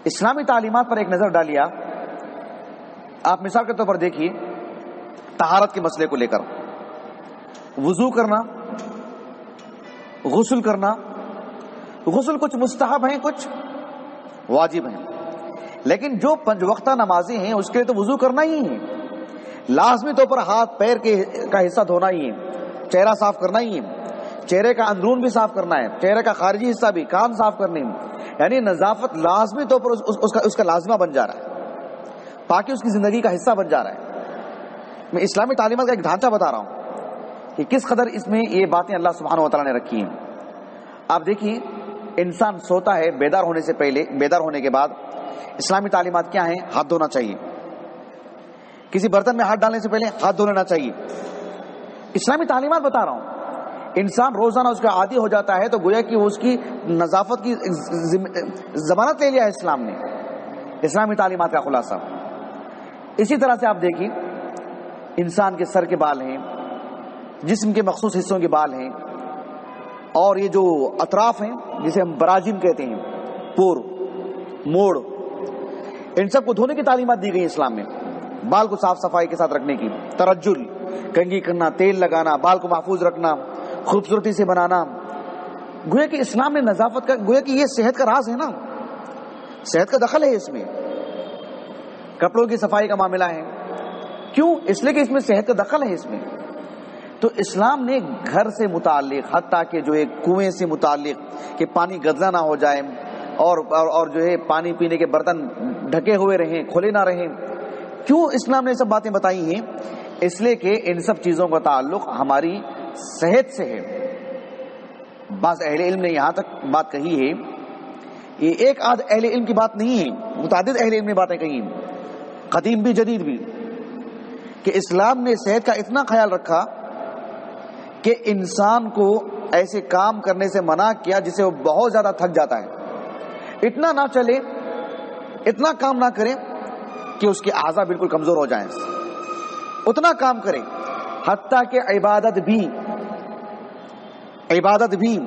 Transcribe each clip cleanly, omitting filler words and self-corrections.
اسلامی تعلیمات پر ایک نظر ڈالیے آپ مثال کے طور پر دیکھیے طہارت کے مسئلے کو لے کر، وضو کرنا، غسل کرنا، غسل کچھ مستحب ہیں کچھ واجب ہیں، لیکن جو 5 وقتہ نمازیں ہیں اس کے لیے تو وضو کرنا ہی ہے، لازمی طور پر ہاتھ پیر کا حصہ دھونا ہی ہے، چہرہ صاف کرنا ہی ہے، چہرے کا اندرون بھی صاف کرنا ہے، چہرے کا خارجی حصہ بھی، کان صاف کرنے ہیں، یعنی نظافت لازمی طور پر اس کا لازمہ بن جا رہا ہے، تاکہ اس کی زندگی کا حصہ بن جا رہا ہے۔ میں اسلامی تعلیمات کا ایک ڈھانچہ بتا رہا ہوں کہ کس قدر اس میں یہ باتیں اللہ سبحانہ و تعالیٰ نے رکھی ہیں۔ آپ دیکھیے انسان سوتا ہے بیدار ہونے سے پہلے، بیدار ہونے کے بعد اسلامی تعلیمات کیا ہیں؟ ہاتھ دھونا چاہیے، کسی برتن میں ہاتھ ڈالنے سے پہلے ہاتھ دھو لینا چاہیے، اسلامی تعلیمات بتا رہا ہوں۔ انسان روزانہ اس کا عادی ہو جاتا ہے تو گویا کہ اس کی نظافت کی ضمانت لے لیا ہے اسلام نے، اسلامی تعلیمات کا خلاصہ۔ اسی طرح سے آپ دیکھیے انسان کے سر کے بال ہیں، جسم کے مخصوص حصوں کے بال ہیں، اور یہ جو اطراف ہیں جسے ہم براجم کہتے ہیں، پور، موڑ، ان سب کو دھونے کی تعلیمات دی گئی اسلام میں، بال کو صاف صفائی کے ساتھ رکھنے کی، ترجل، کنگھی کرنا، تیل لگانا، بال کو محفوظ رکھنا، خوبصورتی سے بنانا، گویا کہ اسلام نے نظافت کا، گویا کہ یہ صحت کا راز ہے نا، صحت کا دخل ہے اس میں، کپڑوں کی صفائی کا معاملہ ہے، کیوں؟ اس لیے کہ اس میں صحت کا دخل ہے اس میں۔ تو اسلام نے گھر سے متعلق، حتیٰ کہ جو ایک کنویں سے متعلق کہ پانی گدلا نہ ہو جائے اور جو ہے پانی پینے کے برتن ڈھکے ہوئے رہیں، کھلے نہ رہیں، کیوں اسلام نے سب باتیں بتائی ہیں؟ اس لیے کہ ان سب چیزوں کا تعلق ہماری صحت سے ہے۔ بعض اہل علم نے یہاں تک بات کہی ہے، یہ ایک آدھ اہل علم کی بات نہیں ہے، متعدد اہل علم نے باتیں کہی ہیں، قدیم بھی جدید بھی، کہ اسلام نے صحت کا اتنا خیال رکھا کہ انسان کو ایسے کام کرنے سے منع کیا جسے وہ بہت زیادہ تھک جاتا ہے، اتنا نہ چلے، اتنا کام نہ کرے کہ اس کے اعضاء بالکل کمزور ہو جائیں، اتنا کام کرے، حتیٰ کہ عبادت بھی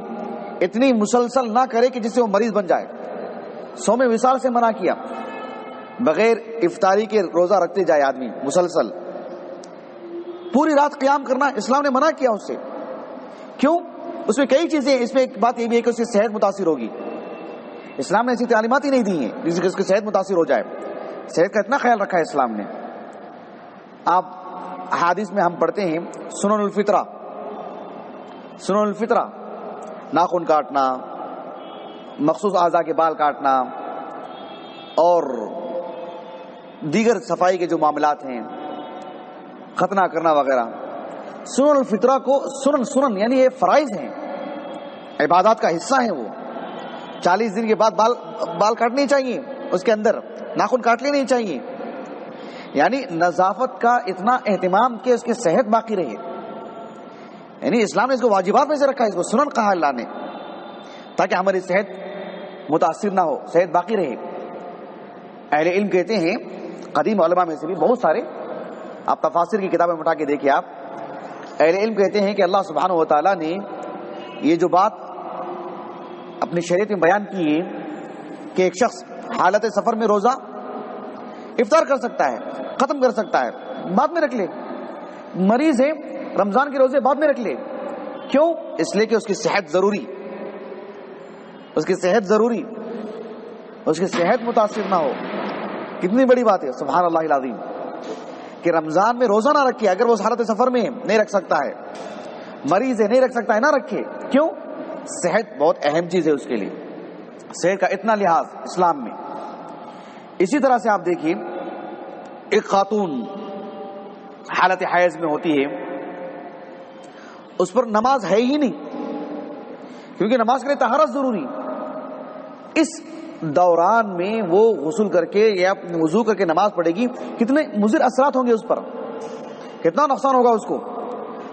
اتنی مسلسل نہ کرے کہ جس سے وہ مریض بن جائے۔ صوم وصال سے منع کیا، بغیر افطاری کے روزہ رکھتے جائے آدمی مسلسل، پوری رات قیام کرنا اسلام نے منع کیا اس سے، کیوں؟ اس میں کئی چیزیں، اس میں ایک بات یہ بھی ہے کہ اس کی صحت متاثر ہوگی، اسلام نے ایسی تعلیمات ہی نہیں دی ہیں جس سے اس کی صحت متاثر ہو جائے، صحت کا اتنا خیال رکھا ہے اسلام نے۔ آپ حدیث میں ہم پڑھتے ہیں سنن الفطرہ، ناخن کاٹنا، مخصوص اعضاء کے بال کاٹنا، اور دیگر صفائی کے جو معاملات ہیں، ختنہ کرنا وغیرہ، سنن الفطرہ کو سنن یعنی یہ فرائض ہیں، عبادات کا حصہ ہیں، وہ 40 دن کے بعد بال کاٹنے چاہیے، اس کے اندر ناخن کاٹ لینے چاہیے، یعنی نظافت کا اتنا اہتمام کہ اس کی صحت باقی رہے، یعنی اسلام نے اس کو واجبات میں سے رکھا ہے، اس کو سنن کہا اللہ نے، تاکہ ہماری صحت متاثر نہ ہو، صحت باقی رہے۔ اہل علم کہتے ہیں، قدیم علماء میں سے بھی بہت سارے، آپ تفاسیر کی کتابیں اٹھا کے دیکھیں، آپ اہل علم کہتے ہیں کہ اللہ سبحانہ و تعالیٰ نے یہ جو بات اپنی شریعت میں بیان کی ہے کہ ایک شخص حالت سفر میں روزہ افطار کر سکتا ہے، ختم کر سکتا ہے، بعد میں رکھ لے، مریض ہے رمضان کے روزے بعد میں رکھ لے، کیوں؟ اس لیے کہ اس کی صحت ضروری، اس کی صحت ضروری، اس کی صحت متاثر نہ ہو۔ کتنی بڑی بات ہے، سبحان اللہ العظیم، کہ رمضان میں روزہ نہ رکھے، اگر وہ حالت سفر میں نہیں رکھ سکتا ہے، مریض ہے نہیں رکھ سکتا ہے، نہ رکھے، کیوں؟ صحت بہت اہم چیز ہے اس کے لیے، صحت کا اتنا لحاظ اسلام میں۔ اسی طرح سے آپ دیکھیے ایک خاتون حالت حیض میں ہوتی ہے، اس پر نماز ہے ہی نہیں، کیونکہ نماز کے لیے طہارت ضروری، اس دوران میں وہ غسل کر کے یا وضو کر کے نماز پڑھے گی، کتنے مضر اثرات ہوں گے اس پر، کتنا نقصان ہوگا اس کو۔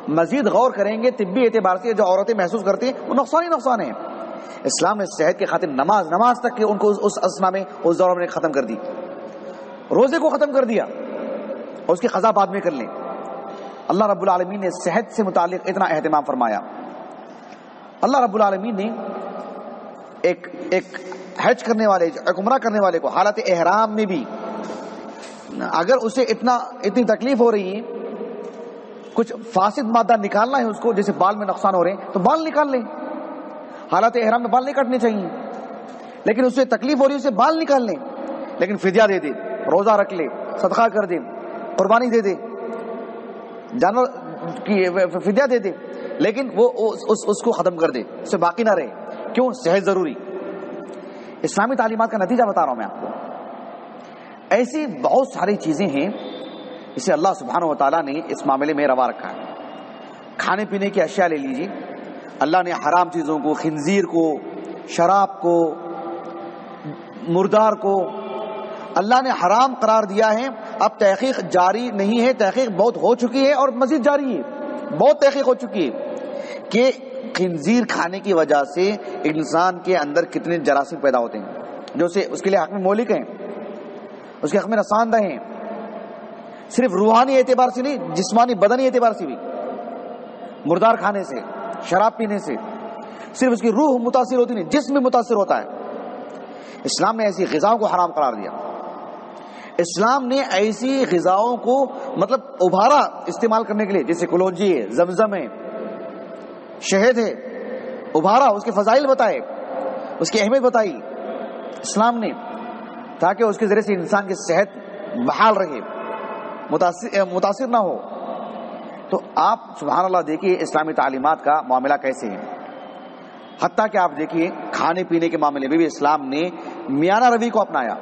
مزید غور کریں گے طبی اعتبار سے جو عورتیں محسوس کرتی ہیں وہ نقصان ہی نقصان ہے۔ اسلام نے صحت کے خاطر نماز تک کہ ان کو اس اسنا میں، اس دور میں ختم کر دی، روزے کو ختم کر دیا، اور اس کی قضا بعد میں کر لیں۔ اللہ رب العالمین نے صحت سے متعلق اتنا اہتمام فرمایا۔ اللہ رب العالمین نے ایک حج کرنے والے عمرہ کرنے والے کو حالت احرام میں بھی اگر اسے اتنی تکلیف ہو رہی ہے، کچھ فاسد مادہ نکالنا ہے اس کو، جیسے بال میں نقصان ہو رہے ہیں تو بال نکال لیں، حالت احرام میں بال نہیں کٹنے چاہیے، لیکن اسے تکلیف ہو رہی ہے اسے بال نکال لیں، لیکن فدیہ دے دے، روزہ رکھ لے، صدقہ کر دے، قربانی دے دے، جانور کی فدیہ دے دے، لیکن وہ اس کو ختم کر دے، اسے باقی نہ رہے۔ کیوں؟ صحت ضروری۔ اسلامی تعلیمات کا نتیجہ بتا رہا ہوں میں آپ کو۔ ایسی بہت ساری چیزیں ہیں جسے اللہ سبحانہ و تعالیٰ نے اس معاملے میں روا رکھا ہے۔ کھانے پینے کی اشیاء لے لیجیے، اللہ نے حرام چیزوں کو، خنزیر کو، شراب کو، مردار کو اللہ نے حرام قرار دیا ہے۔ اب تحقیق جاری نہیں ہے، تحقیق بہت ہو چکی ہے اور مزید جاری ہے، بہت تحقیق ہو چکی ہے کہ خنزیر کھانے کی وجہ سے انسان کے اندر کتنے جراثیم پیدا ہوتے ہیں جو اس کے لیے حق میں مہلک ہیں، اس کے حق میں نقصان دہ ہیں، صرف روحانی اعتبار سے نہیں، جسمانی بدنی اعتبار سے بھی۔ مردار کھانے سے، شراب پینے سے صرف اس کی روح متاثر ہوتی نہیں، جسم بھی متاثر ہوتا ہے۔ اسلام نے ایسی غذاؤں کو حرام قرار دیا۔ اسلام نے ایسی غذاؤں کو مطلب ابھارا استعمال کرنے کے لیے، جیسے کلونجی ہے، زمزم ہے، شہد ہے، ابھارا، اس کے فضائل بتائے، اس کی اہمیت بتائی اسلام نے، تاکہ اس کے ذریعے سے انسان کی صحت بحال رہے، متاثر نہ ہو۔ تو آپ سبحان اللہ دیکھیے اسلامی تعلیمات کا معاملہ کیسے ہے۔ حتیٰ کہ آپ دیکھیے کھانے پینے کے معاملے میں بھی اسلام نے میانہ روی کو اپنایا۔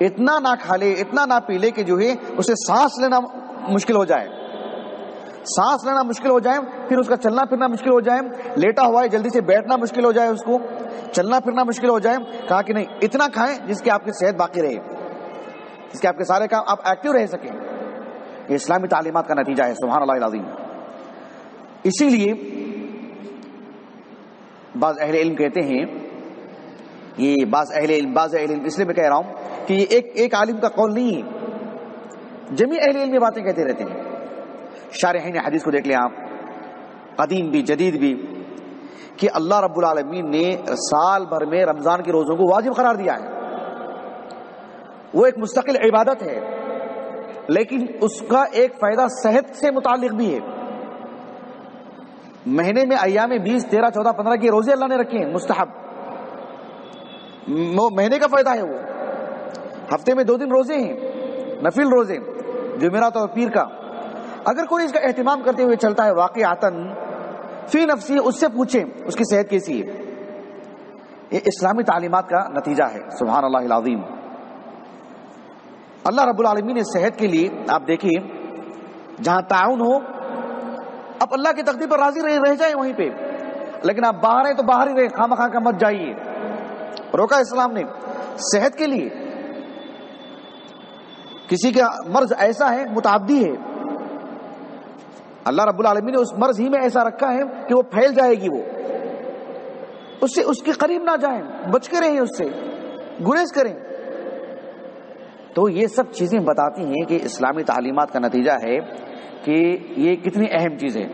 اتنا نہ کھا لے، اتنا نہ پی لے کہ جو ہے اسے سانس لینا مشکل ہو جائے، سانس لینا مشکل ہو جائے، پھر اس کا چلنا پھرنا مشکل ہو جائے، لیٹا ہوا ہے جلدی سے بیٹھنا مشکل ہو جائے، اس کو چلنا پھرنا مشکل ہو جائے۔ کہا کہ نہیں، اتنا کھائیں جس کی آپ کی صحت باقی رہے، جس کے آپ کے سارے کام آپ ایکٹیو رہ سکیں۔ یہ اسلامی تعلیمات کا نتیجہ ہے، سبحان اللہ العظیم۔ اسی لیے بعض اہل علم کہتے ہیں، یہ بعض اہل علم اس لیے میں کہہ رہا ہوں کہ یہ ایک عالم کا قول نہیں ہے، جميع اہل علم یہ باتیں کہتے رہتے ہیں۔ شارحین حدیث کو دیکھ لیں آپ، قدیم بھی جدید بھی، کہ اللہ رب العالمین نے سال بھر میں رمضان کے روزوں کو واجب قرار دیا ہے، وہ ایک مستقل عبادت ہے، لیکن اس کا ایک فائدہ صحت سے متعلق بھی ہے۔ مہینے میں ایام 20، 13، 14، 15 کے روزے اللہ نے رکھے ہیں مستحب، مہینے کا فائدہ ہے وہ۔ ہفتے میں 2 دن روزے ہیں، نفل روزے، جمعرات اور پیر کا۔ اگر کوئی اس کا اہتمام کرتے ہوئے چلتا ہے واقعاتاً فی نفسی، اس سے پوچھیں اس کی صحت کیسی ہے۔ یہ اسلامی تعلیمات کا نتیجہ ہے، سبحان اللہ العظیم۔ اللہ رب العالمین نے صحت کے لیے آپ دیکھیے جہاں تعاون ہو، اب اللہ کی تقدیر پر راضی رہ جائیں وہیں پہ، لیکن آپ باہر ہیں تو باہر ہی رہیں، خواہ مخواہ کا مت جائیے، روکا اسلام نے۔ صحت کے لیے کسی کا مرض ایسا ہے متعدی ہے، اللہ رب العالمین نے اس مرض ہی میں ایسا رکھا ہے کہ وہ پھیل جائے گی، وہ اس کے قریب نہ جائیں، بچ کے رہیں، اس سے گریز کریں۔ تو یہ سب چیزیں بتاتی ہیں کہ اسلامی تعلیمات کا نتیجہ ہے کہ یہ کتنی اہم چیز ہے۔